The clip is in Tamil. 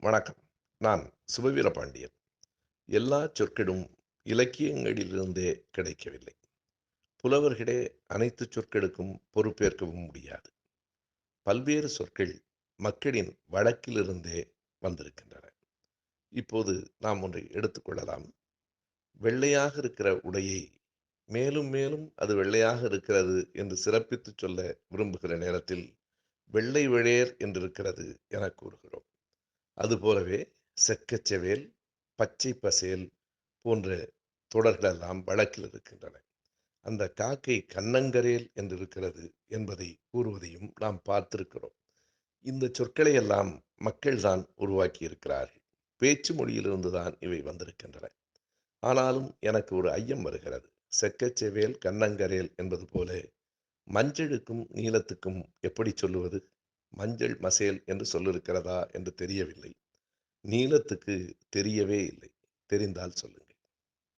வணக்கம். நான் சுபவீரபாண்டியன். எல்லா சொற்களும் இலக்கியங்களிலிருந்தே கிடைக்கவில்லை. புலவர்களே அனைத்து சொற்களுக்கும் பொறுப்பேற்கவும் முடியாது. பல்வேறு சொற்கள் மக்களின் வழக்கிலிருந்தே வந்திருக்கின்றன. இப்போது நாம் ஒன்றை எடுத்துக்கொள்ளலாம். வெள்ளையாக இருக்கிற உடையை மேலும் மேலும் அது வெள்ளையாக இருக்கிறது என்று சிறப்பித்துச் சொல்ல விரும்புகிற நேரத்தில் வெள்ளை வெளேர் என்றிருக்கிறது எனக் கூறுகிறோம். அதுபோலவே செக்கச்செவேல், பச்சை பசேல் போன்ற தொடர்களெல்லாம் வழக்கில் இருக்கின்றன. அந்த காக்கை கன்னங்கரேல் என்றிருக்கிறது என்பதை கூறுவதையும் நாம் பார்த்திருக்கிறோம். இந்த சொற்களை எல்லாம் மக்கள்தான் உருவாக்கி இருக்கிறார்கள். பேச்சு மொழியிலிருந்து தான் இவை வந்திருக்கின்றன. ஆனாலும் எனக்கு ஒரு ஐயம் வருகிறது. செக்கச்செவேல், கன்னங்கரேல் என்பது போல மஞ்சளுக்கும் நீலத்துக்கும் எப்படி சொல்லுவது? மஞ்சள் மசேல் என்று சொல்லிருக்கிறதா என்று தெரியவில்லை. நீளத்துக்கு தெரியவே இல்லை. தெரிந்தால் சொல்லுங்கள்.